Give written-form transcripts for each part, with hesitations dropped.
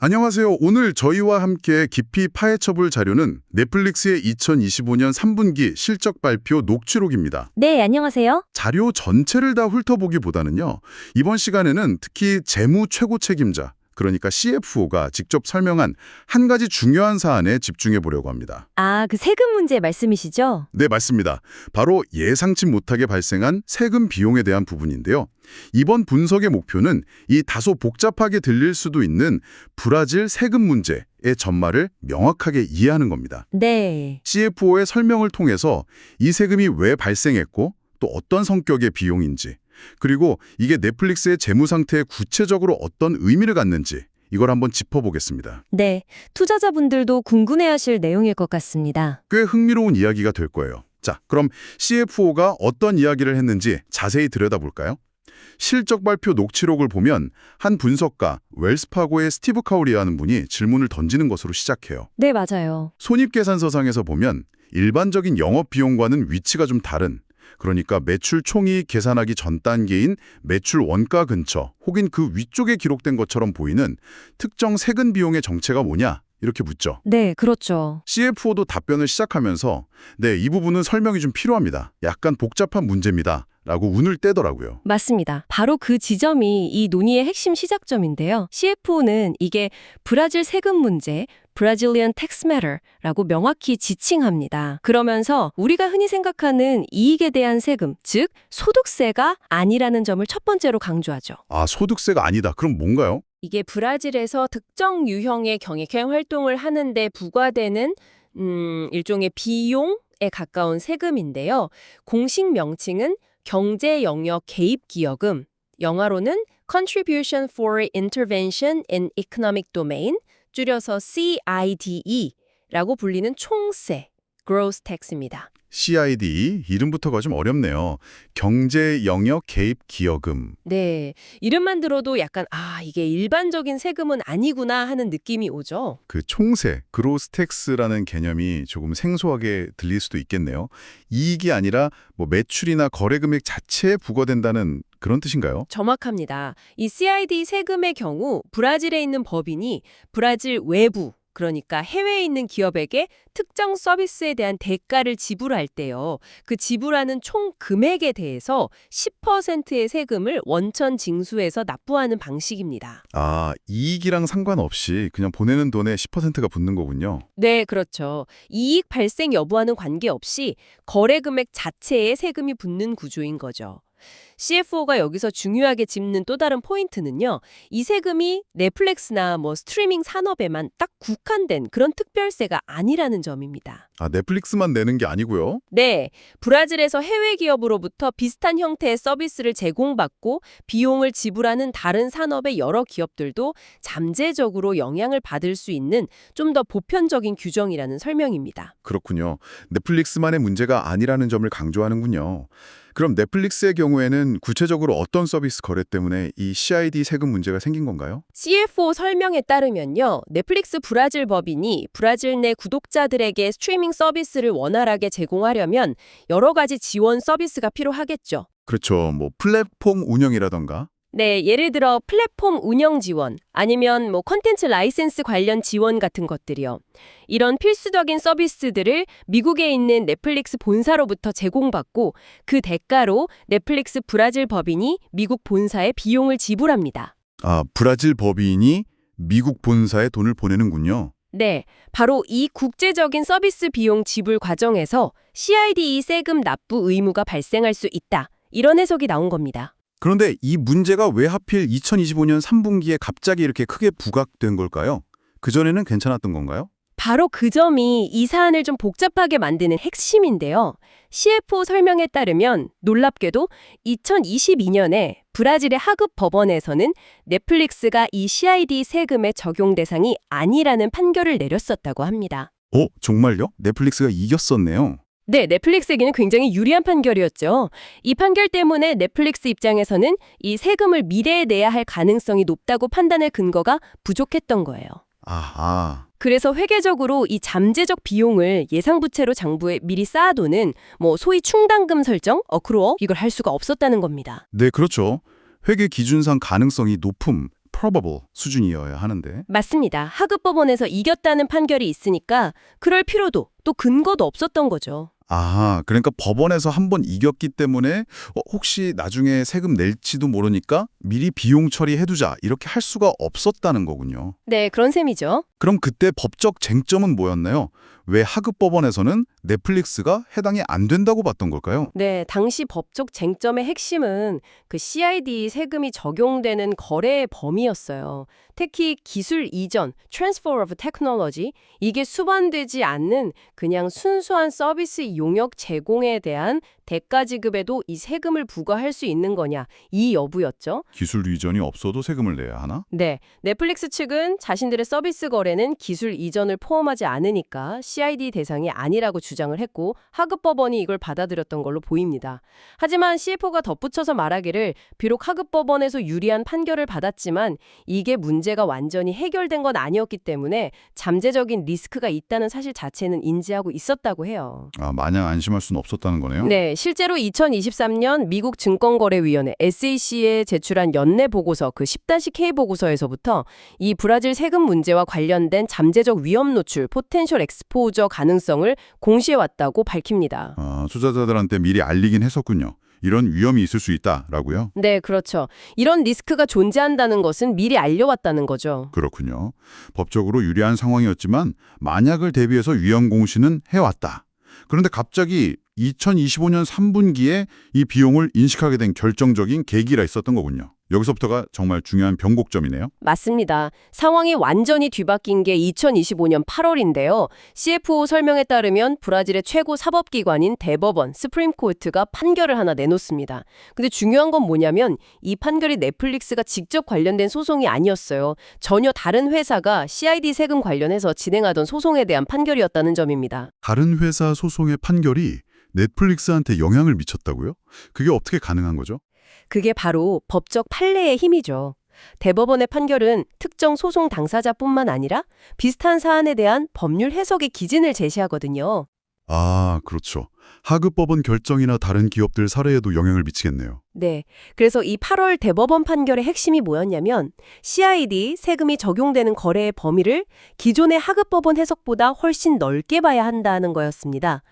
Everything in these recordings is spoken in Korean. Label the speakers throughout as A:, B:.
A: 안녕하세요. 오늘 저희와 함께 깊이 파헤쳐볼 자료는 넷플릭스의 2025년 3분기 실적 발표 녹취록입니다.
B: 네, 안녕하세요.
A: 자료 전체를 다 훑어보기보다는요. 이번 시간에는 특히 재무 최고 책임자, 그러니까 CFO가 직접 설명한 한 가지 중요한 사안에 집중해 보려고 합니다.
B: 그 세금 문제 말씀이시죠?
A: 네, 맞습니다. 바로 예상치 못하게 발생한 세금 비용에 대한 부분인데요. 이번 분석의 목표는 이 다소 복잡하게 들릴 수도 있는 브라질 세금 문제의 전말을 명확하게 이해하는 겁니다.
B: 네.
A: CFO의 설명을 통해서 이 세금이 왜 발생했고 또 어떤 성격의 비용인지, 그리고 이게 넷플릭스의 재무 상태에 구체적으로 어떤 의미를 갖는지 이걸 한번 짚어보겠습니다.
B: 네, 투자자분들도 궁금해하실 내용일 것 같습니다.
A: 꽤 흥미로운 이야기가 될 거예요. 자, 그럼 CFO가 어떤 이야기를 했는지 자세히 들여다볼까요? 실적 발표 녹취록을 보면 한 분석가 웰스파고의 스티브 카우리라는 분이 질문을 던지는 것으로 시작해요.
B: 네, 맞아요.
A: 손익계산서상에서 보면 일반적인 영업 비용과는 위치가 좀 다른, 그러니까 매출 총이익 계산하기 전 단계인 매출 원가 근처 혹은 그 위쪽에 기록된 것처럼 보이는 특정 세금 비용의 정체가 뭐냐? 이렇게 묻죠.
B: 네, 그렇죠.
A: CFO도 답변을 시작하면서 네, 이 부분은 설명이 좀 필요합니다. 약간 복잡한 문제입니다. 라고 운을 떼더라고요.
B: 맞습니다. 바로 그 지점이 이 논의의 핵심 시작점인데요. CFO는 이게 브라질 세금 문제, Brazilian Tax Matter라고 명확히 지칭합니다. 그러면서 우리가 흔히 생각하는 이익에 대한 세금, 즉 소득세가 아니라는 점을 첫 번째로 강조하죠.
A: 아, 소득세가 아니다. 그럼 뭔가요?
C: 이게 브라질에서 특정 유형의 경영 활동을 하는데 부과되는 일종의 비용에 가까운 세금인데요. 공식 명칭은 경제 영역 개입 기여금, 영어로는 Contribution for Intervention in Economic Domain, 줄여서 CIDE라고 불리는 총세, Gross Tax입니다.
A: CID, 이름부터가 좀 어렵네요. 경제 영역 개입 기여금.
C: 네, 이름만 들어도 약간 이게 일반적인 세금은 아니구나 하는 느낌이 오죠.
A: 그 총세, 그로스 텍스라는 개념이 조금 생소하게 들릴 수도 있겠네요. 이익이 아니라 뭐 매출이나 거래 금액 자체에 부과된다는 그런 뜻인가요?
C: 정확합니다. 이 CID 세금의 경우 브라질에 있는 법인이 브라질 외부, 그러니까 해외에 있는 기업에게 특정 서비스에 대한 대가를 지불할 때요. 그 지불하는 총 금액에 대해서 10%의 세금을 원천 징수해서 납부하는 방식입니다.
A: 아, 이익이랑 상관없이 그냥 보내는 돈에 10%가 붙는 거군요.
C: 네, 그렇죠. 이익 발생 여부와는 관계없이 거래 금액 자체에 세금이 붙는 구조인 거죠. CFO가 여기서 중요하게 짚는 또 다른 포인트는요. 이 세금이 넷플릭스나 스트리밍 산업에만 딱 국한된 그런 특별세가 아니라는 점입니다.
A: 아, 넷플릭스만 내는 게 아니고요?
C: 네, 브라질에서 해외 기업으로부터 비슷한 형태의 서비스를 제공받고 비용을 지불하는 다른 산업의 여러 기업들도 잠재적으로 영향을 받을 수 있는 좀 더 보편적인 규정이라는 설명입니다.
A: 그렇군요. 넷플릭스만의 문제가 아니라는 점을 강조하는군요. 그럼 넷플릭스의 경우에는 구체적으로 어떤 서비스 거래 때문에 이 CID 세금 문제가 생긴 건가요?
C: CFO 설명에 따르면요. 넷플릭스 브라질 법인이 브라질 내 구독자들에게 스트리밍 서비스를 원활하게 제공하려면 여러 가지 지원 서비스가 필요하겠죠.
A: 그렇죠. 뭐 플랫폼 운영이라던가.
C: 네, 예를 들어 플랫폼 운영 지원, 아니면 콘텐츠 라이센스 관련 지원 같은 것들이요. 이런 필수적인 서비스들을 미국에 있는 넷플릭스 본사로부터 제공받고 그 대가로 넷플릭스 브라질 법인이 미국 본사에 비용을 지불합니다.
A: 아, 브라질 법인이 미국 본사에 돈을 보내는군요.
C: 네, 바로 이 국제적인 서비스 비용 지불 과정에서 CIDE 세금 납부 의무가 발생할 수 있다. 이런 해석이 나온 겁니다.
A: 그런데 이 문제가 왜 하필 2025년 3분기에 갑자기 이렇게 크게 부각된 걸까요? 그전에는 괜찮았던 건가요?
C: 바로 그 점이 이 사안을 좀 복잡하게 만드는 핵심인데요. CFO 설명에 따르면 놀랍게도 2022년에 브라질의 하급 법원에서는 넷플릭스가 이 CID 세금의 적용 대상이 아니라는 판결을 내렸었다고 합니다.
A: 정말요? 넷플릭스가 이겼었네요.
C: 네, 넷플릭스에게는 굉장히 유리한 판결이었죠. 이 판결 때문에 넷플릭스 입장에서는 이 세금을 미래에 내야 할 가능성이 높다고 판단할 근거가 부족했던 거예요.
A: 아하.
C: 그래서 회계적으로 이 잠재적 비용을 예상부채로 장부에 미리 쌓아두는 소위 충당금 설정, 어크루어 이걸 할 수가 없었다는 겁니다.
A: 네, 그렇죠. 회계 기준상 가능성이 높음, probable 수준이어야 하는데.
C: 맞습니다. 하급 법원에서 이겼다는 판결이 있으니까 그럴 필요도 또 근거도 없었던 거죠.
A: 아, 그러니까 법원에서 한 번 이겼기 때문에 혹시 나중에 세금 낼지도 모르니까 미리 비용 처리해두자 이렇게 할 수가 없었다는 거군요.
C: 네, 그런 셈이죠.
A: 그럼 그때 법적 쟁점은 뭐였나요? 왜 하급 법원에서는 넷플릭스가 해당이 안 된다고 봤던 걸까요?
C: 네, 당시 법적 쟁점의 핵심은 그 CID 세금이 적용되는 거래의 범위였어요. 특히 기술 이전, transfer of technology, 이게 수반되지 않는 그냥 순수한 서비스 용역 제공에 대한 대가 지급에도 이 세금을 부과할 수 있는 거냐, 이 여부였죠.
A: 기술 이전이 없어도 세금을 내야 하나?
C: 네, 넷플릭스 측은 자신들의 서비스 거래는 기술 이전을 포함하지 않으니까 CID 대상이 아니라고 주장을 했고 하급 법원이 이걸 받아들였던 걸로 보입니다. 하지만 CFO가 덧붙여서 말하기를 비록 하급 법원에서 유리한 판결을 받았지만 이게 문제가 완전히 해결된 건 아니었기 때문에 잠재적인 리스크가 있다는 사실 자체는 인지하고 있었다고 해요.
A: 아, 마냥 안심할 수는 없었다는 거네요?
C: 네, 실제로 2023년 미국 증권거래위원회 SEC에 제출한 연내 보고서 그 10-K 보고서에서부터 이 브라질 세금 문제와 관련된 잠재적 위험 노출, 포텐셜 엑스포저 가능성을 공시해왔다고 밝힙니다.
A: 아, 투자자들한테 미리 알리긴 했었군요. 이런 위험이 있을 수 있다라고요?
C: 네, 그렇죠. 이런 리스크가 존재한다는 것은 미리 알려왔다는 거죠.
A: 그렇군요. 법적으로 유리한 상황이었지만 만약을 대비해서 위험 공시는 해왔다. 그런데 갑자기 2025년 3분기에 이 비용을 인식하게 된 결정적인 계기가 있었던 거군요. 여기서부터가 정말 중요한 변곡점이네요.
C: 맞습니다. 상황이 완전히 뒤바뀐 게 2025년 8월인데요. CFO 설명에 따르면 브라질의 최고 사법기관인 대법원 스프림코트가 판결을 하나 내놓습니다. 근데 중요한 건 뭐냐면 이 판결이 넷플릭스가 직접 관련된 소송이 아니었어요. 전혀 다른 회사가 CID 세금 관련해서 진행하던 소송에 대한 판결이었다는 점입니다.
A: 다른 회사 소송의 판결이 넷플릭스한테 영향을 미쳤다고요? 그게 어떻게 가능한 거죠?
C: 그게 바로 법적 판례의 힘이죠. 대법원의 판결은 특정 소송 당사자뿐만 아니라 비슷한 사안에 대한 법률 해석의 기준을 제시하거든요.
A: 아, 그렇죠. 하급 법원 결정이나 다른 기업들 사례에도 영향을 미치겠네요.
C: 네. 그래서 이 8월 대법원 판결의 핵심이 뭐였냐면 CID 세금이 적용되는 거래의 범위를 기존의 하급 법원 해석보다 훨씬 넓게 봐야 한다는 거였습니다.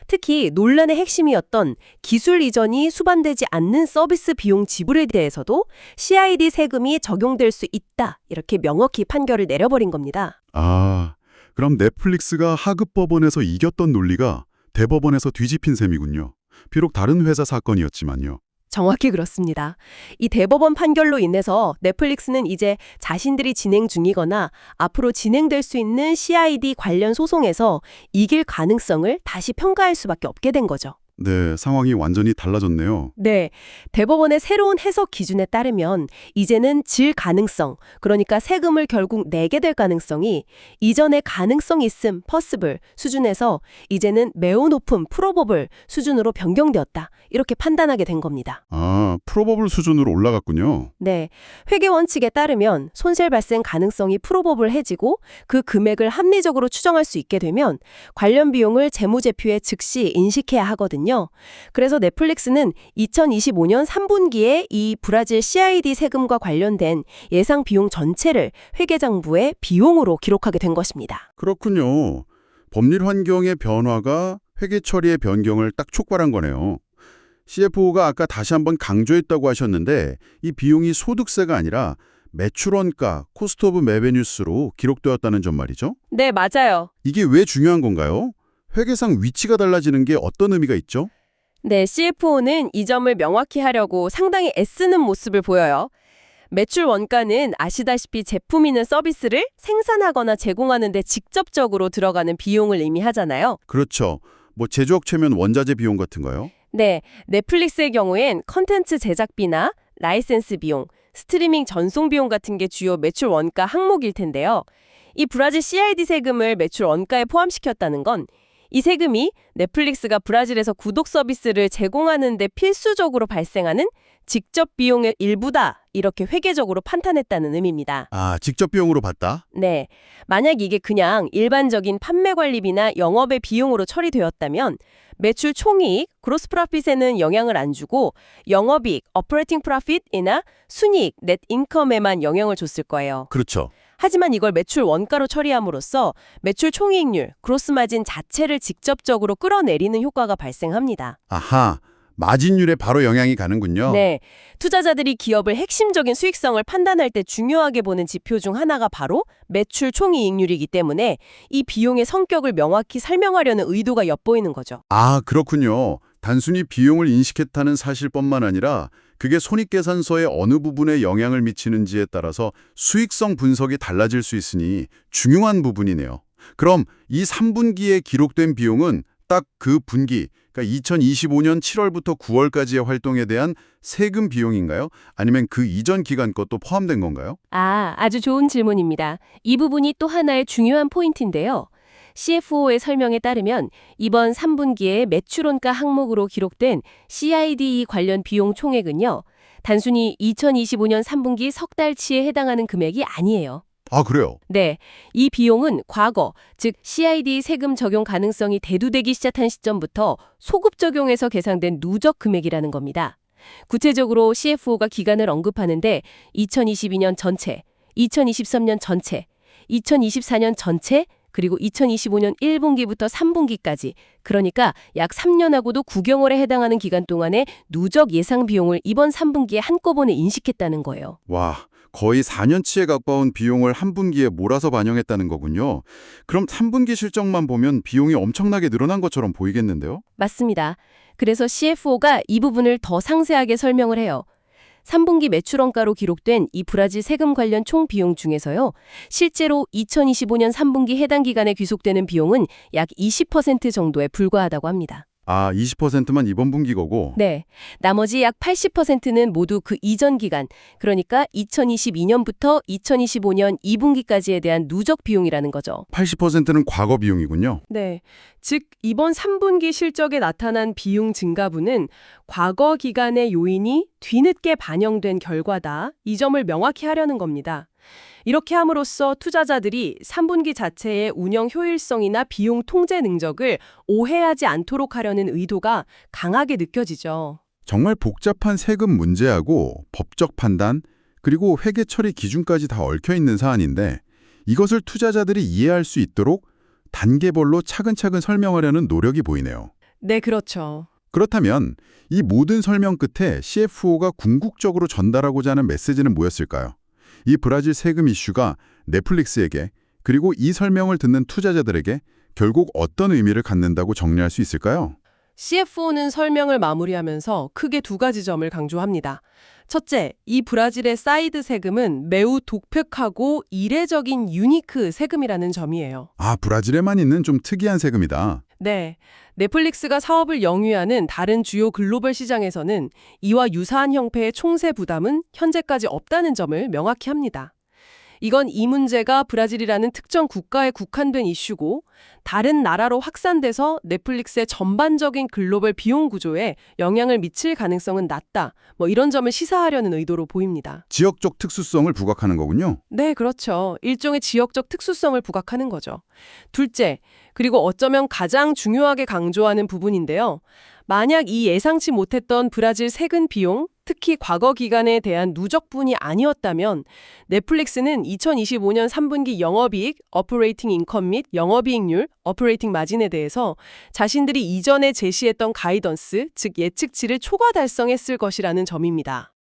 C: 특히 논란의 핵심이었던 기술 이전이 수반되지 않는 서비스 비용 지불에 대해서도 CID 세금이 적용될 수 있다. 이렇게 명확히 판결을 내려버린 겁니다.
A: 아, 그럼 넷플릭스가 하급 법원에서 이겼던 논리가 대법원에서 뒤집힌 셈이군요. 비록 다른 회사 사건이었지만요.
C: 정확히 그렇습니다. 이 대법원 판결로 인해서 넷플릭스는 이제 자신들이 진행 중이거나 앞으로 진행될 수 있는 CID 관련 소송에서 이길 가능성을 다시 평가할 수밖에 없게 된 거죠.
A: 네, 상황이 완전히 달라졌네요.
C: 네, 대법원의 새로운 해석 기준에 따르면 이제는 질 가능성, 그러니까 세금을 결국 내게 될 가능성이 이전의 가능성 있음, possible 수준에서 이제는 매우 높은 probable 수준으로 변경되었다. 이렇게 판단하게 된 겁니다.
A: 아, 프로버블 수준으로 올라갔군요.
C: 네, 회계 원칙에 따르면 손실 발생 가능성이 프로버블해지고 그 금액을 합리적으로 추정할 수 있게 되면 관련 비용을 재무제표에 즉시 인식해야 하거든요. 그래서 넷플릭스는 2025년 3분기에 이 브라질 CID 세금과 관련된 예상 비용 전체를 회계장부에 비용으로 기록하게 된 것입니다.
A: 그렇군요. 법률 환경의 변화가 회계 처리의 변경을 딱 촉발한 거네요. CFO가 아까 다시 한번 강조했다고 하셨는데 이 비용이 소득세가 아니라 매출 원가, 코스트 오브 레베뉴스로 기록되었다는 점 말이죠.
C: 네, 맞아요.
A: 이게 왜 중요한 건가요? 회계상 위치가 달라지는 게 어떤 의미가 있죠?
C: 네, CFO는 이 점을 명확히 하려고 상당히 애쓰는 모습을 보여요. 매출 원가는 아시다시피 제품이나 서비스를 생산하거나 제공하는 데 직접적으로 들어가는 비용을 의미하잖아요.
A: 그렇죠. 뭐 제조업체면 원자재 비용 같은가요?
C: 네, 넷플릭스의 경우엔 컨텐츠 제작비나 라이센스 비용, 스트리밍 전송 비용 같은 게 주요 매출 원가 항목일 텐데요. 이 브라질 CID 세금을 매출 원가에 포함시켰다는 건 이 세금이 넷플릭스가 브라질에서 구독 서비스를 제공하는 데 필수적으로 발생하는 직접 비용의 일부다. 이렇게 회계적으로 판단했다는 의미입니다.
A: 아, 직접 비용으로 받다?
C: 네. 만약 이게 그냥 일반적인 판매 관리비나 영업의 비용으로 처리되었다면 매출 총이익, 그로스 프로핏에는 영향을 안 주고 영업이익, 오퍼레이팅 프로핏이나 순이익, 넷 인컴에만 영향을 줬을 거예요.
A: 그렇죠.
C: 하지만 이걸 매출 원가로 처리함으로써 매출 총이익률, 그로스 마진 자체를 직접적으로 끌어내리는 효과가 발생합니다.
A: 아하, 마진율에 바로 영향이 가는군요.
C: 네, 투자자들이 기업의 핵심적인 수익성을 판단할 때 중요하게 보는 지표 중 하나가 바로 매출 총이익률이기 때문에 이 비용의 성격을 명확히 설명하려는 의도가 엿보이는 거죠.
A: 아, 그렇군요. 단순히 비용을 인식했다는 사실뿐만 아니라 그게 손익계산서의 어느 부분에 영향을 미치는지에 따라서 수익성 분석이 달라질 수 있으니 중요한 부분이네요. 그럼 이 3분기에 기록된 비용은 딱 그 분기, 그러니까 2025년 7월부터 9월까지의 활동에 대한 세금 비용인가요? 아니면 그 이전 기간 것도 포함된 건가요?
C: 아주 좋은 질문입니다. 이 부분이 또 하나의 중요한 포인트인데요. CFO의 설명에 따르면 이번 3분기에 매출원가 항목으로 기록된 CIDE 관련 비용 총액은요. 단순히 2025년 3분기 석 달치에 해당하는 금액이 아니에요.
A: 아, 그래요?
C: 네, 이 비용은 과거, 즉 CID 세금 적용 가능성이 대두되기 시작한 시점부터 소급 적용해서 계산된 누적 금액이라는 겁니다. 구체적으로 CFO가 기간을 언급하는데 2022년 전체, 2023년 전체, 2024년 전체, 그리고 2025년 1분기부터 3분기까지, 그러니까 약 3년하고도 9개월에 해당하는 기간 동안의 누적 예상 비용을 이번 3분기에 한꺼번에 인식했다는 거예요.
A: 와, 거의 4년치에 가까운 비용을 한 분기에 몰아서 반영했다는 거군요. 그럼 3분기 실적만 보면 비용이 엄청나게 늘어난 것처럼 보이겠는데요?
C: 맞습니다. 그래서 CFO가 이 부분을 더 상세하게 설명을 해요. 3분기 매출원가로 기록된 이 브라질 세금 관련 총 비용 중에서요. 실제로 2025년 3분기 해당 기간에 귀속되는 비용은 약 20% 정도에 불과하다고 합니다.
A: 아, 20%만 이번 분기 거고?
C: 네. 나머지 약 80%는 모두 그 이전 기간, 그러니까 2022년부터 2025년 2분기까지에 대한 누적 비용이라는 거죠.
A: 80%는 과거 비용이군요.
C: 네. 즉, 이번 3분기 실적에 나타난 비용 증가분은 과거 기간의 요인이 뒤늦게 반영된 결과다. 이 점을 명확히 하려는 겁니다. 이렇게 함으로써 투자자들이 3분기 자체의 운영 효율성이나 비용 통제 능력을 오해하지 않도록 하려는 의도가 강하게 느껴지죠.
A: 정말 복잡한 세금 문제하고 법적 판단, 그리고 회계 처리 기준까지 다 얽혀 있는 사안인데 이것을 투자자들이 이해할 수 있도록 단계별로 차근차근 설명하려는 노력이 보이네요.
C: 네, 그렇죠.
A: 그렇다면 이 모든 설명 끝에 CFO가 궁극적으로 전달하고자 하는 메시지는 뭐였을까요? 이 브라질 세금 이슈가 넷플릭스에게 그리고 이 설명을 듣는 투자자들에게 결국 어떤 의미를 갖는다고 정리할 수 있을까요?
C: CFO는 설명을 마무리하면서 크게 두 가지 점을 강조합니다. 첫째, 이 브라질의 사이드 세금은 매우 독특하고 이례적인 유니크 세금이라는 점이에요.
A: 아, 브라질에만 있는 좀 특이한 세금이다.
C: 네, 넷플릭스가 사업을 영위하는 다른 주요 글로벌 시장에서는 이와 유사한 형태의 총세 부담은 현재까지 없다는 점을 명확히 합니다. 이건 이 문제가 브라질이라는 특정 국가에 국한된 이슈고 다른 나라로 확산돼서 넷플릭스의 전반적인 글로벌 비용 구조에 영향을 미칠 가능성은 낮다. 이런 점을 시사하려는 의도로 보입니다.
A: 지역적 특수성을 부각하는 거군요.
C: 네, 그렇죠. 일종의 지역적 특수성을 부각하는 거죠. 둘째, 그리고 어쩌면 가장 중요하게 강조하는 부분인데요. 만약 이 예상치 못했던 브라질 세금 비용, 특히 과거 기간에 대한 누적분이 아니었다면 넷플릭스는 2025년 3분기 영업이익, 오퍼레이팅 인컴 및 영업이익률, 오퍼레이팅 마진에 대해서 자신들이 이전에 제시했던 가이던스, 즉 예측치를 초과 달성했을 것이라는 점입니다.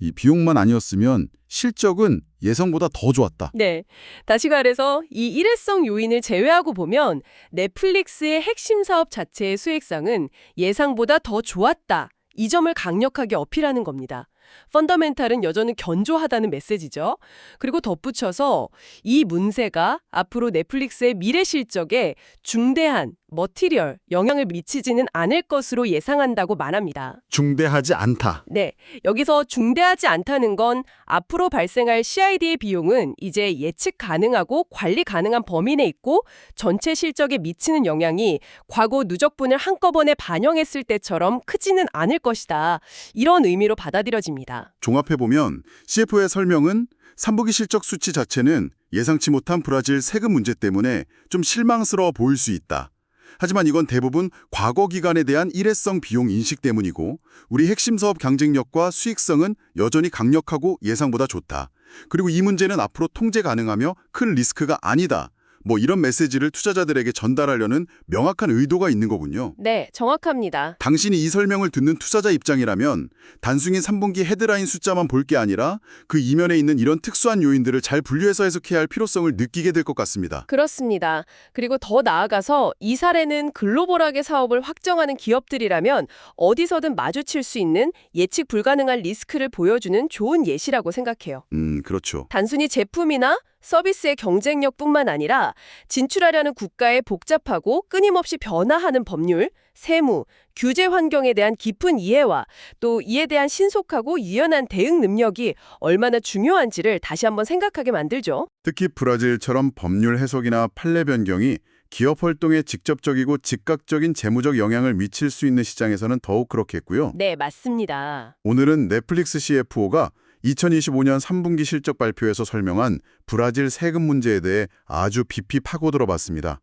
A: 이 비용만 아니었으면 실적은 예상보다 더 좋았다.
C: 네. 다시 말해서 이 일회성 요인을 제외하고 보면 넷플릭스의 핵심 사업 자체의 수익성은 예상보다 더 좋았다. 이 점을 강력하게 어필하는 겁니다. 펀더멘탈은 여전히 견조하다는 메시지죠. 그리고 덧붙여서 이 문제가 앞으로 넷플릭스의 미래 실적에 중대한 머티리얼 영향을 미치지는 않을 것으로 예상한다고 말합니다.
A: 중대하지 않다.
C: 네, 여기서 중대하지 않다는 건 앞으로 발생할 CID의 비용은 이제 예측 가능하고 관리 가능한 범위 내에 있고 전체 실적에 미치는 영향이 과거 누적분을 한꺼번에 반영했을 때처럼 크지는 않을 것이다. 이런 의미로 받아들여집니다.
A: 종합해보면 CFO의 설명은 3분기 실적 수치 자체는 예상치 못한 브라질 세금 문제 때문에 좀 실망스러워 보일 수 있다. 하지만 이건 대부분 과거 기간에 대한 일회성 비용 인식 때문이고 우리 핵심 사업 경쟁력과 수익성은 여전히 강력하고 예상보다 좋다. 그리고 이 문제는 앞으로 통제 가능하며 큰 리스크가 아니다. 뭐 이런 메시지를 투자자들에게 전달하려는 명확한 의도가 있는 거군요.
C: 네, 정확합니다.
A: 당신이 이 설명을 듣는 투자자 입장이라면 단순히 3분기 헤드라인 숫자만 볼 게 아니라 그 이면에 있는 이런 특수한 요인들을 잘 분류해서 해석해야 할 필요성을 느끼게 될 것 같습니다.
C: 그렇습니다. 그리고 더 나아가서 이 사례는 글로벌하게 사업을 확정하는 기업들이라면 어디서든 마주칠 수 있는 예측 불가능한 리스크를 보여주는 좋은 예시라고 생각해요.
A: 그렇죠.
C: 단순히 제품이나 서비스의 경쟁력뿐만 아니라 진출하려는 국가의 복잡하고 끊임없이 변화하는 법률, 세무, 규제 환경에 대한 깊은 이해와 또 이에 대한 신속하고 유연한 대응 능력이 얼마나 중요한지를 다시 한번 생각하게 만들죠.
A: 특히 브라질처럼 법률 해석이나 판례 변경이 기업 활동에 직접적이고 즉각적인 재무적 영향을 미칠 수 있는 시장에서는 더욱 그렇겠고요.
C: 네, 맞습니다.
A: 오늘은 넷플릭스 CFO가 2025년 3분기 실적 발표에서 설명한 브라질 세금 문제에 대해 아주 깊이 파고들어 봤습니다.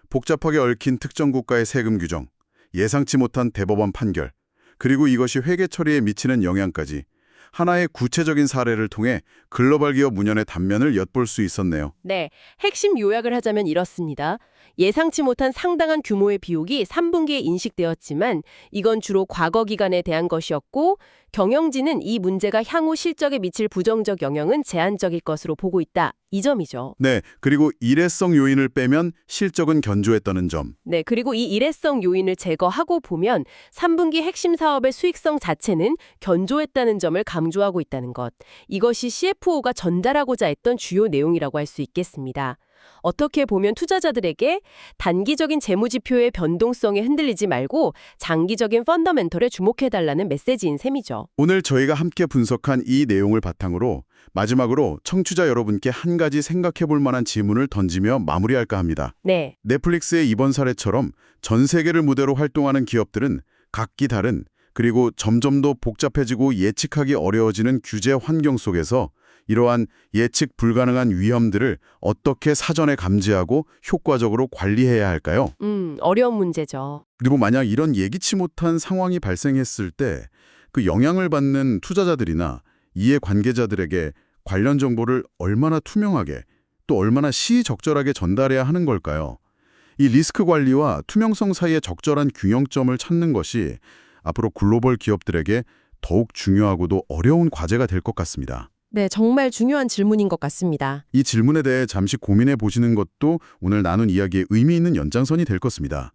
A: 복잡하게 얽힌 특정 국가의 세금 규정, 예상치 못한 대법원 판결, 그리고 이것이 회계 처리에 미치는 영향까지 하나의 구체적인 사례를 통해 글로벌 기업 문연의 단면을 엿볼 수 있었네요.
C: 네, 핵심 요약을 하자면 이렇습니다. 예상치 못한 상당한 규모의 비용이 3분기에 인식되었지만 이건 주로 과거 기간에 대한 것이었고 경영진은 이 문제가 향후 실적에 미칠 부정적 영향은 제한적일 것으로 보고 있다. 이 점이죠.
A: 네, 그리고 일회성 요인을 빼면 실적은 견조했다는 점.
C: 네, 그리고 이 일회성 요인을 제거하고 보면 3분기 핵심 사업의 수익성 자체는 견조했다는 점을 강조하고 있다는 것. 이것이 CFO가 전달하고자 했던 주요 내용이라고 할 수 있겠습니다. 어떻게 보면 투자자들에게 단기적인 재무지표의 변동성에 흔들리지 말고 장기적인 펀더멘털에 주목해달라는 메시지인 셈이죠.
A: 오늘 저희가 함께 분석한 이 내용을 바탕으로 마지막으로 청취자 여러분께 한 가지 생각해 볼 만한 질문을 던지며 마무리할까 합니다.
C: 네.
A: 넷플릭스의 이번 사례처럼 전 세계를 무대로 활동하는 기업들은 각기 다른 그리고 점점 더 복잡해지고 예측하기 어려워지는 규제 환경 속에서 이러한 예측 불가능한 위험들을 어떻게 사전에 감지하고 효과적으로 관리해야 할까요?
C: 어려운 문제죠.
A: 그리고 만약 이런 예기치 못한 상황이 발생했을 때 그 영향을 받는 투자자들이나 이해 관계자들에게 관련 정보를 얼마나 투명하게 또 얼마나 시의적절하게 전달해야 하는 걸까요? 이 리스크 관리와 투명성 사이의 적절한 균형점을 찾는 것이 앞으로 글로벌 기업들에게 더욱 중요하고도 어려운 과제가 될 것 같습니다.
C: 네, 정말 중요한 질문인 것 같습니다.
A: 이 질문에 대해 잠시 고민해 보시는 것도 오늘 나눈 이야기의 의미 있는 연장선이 될 것입니다.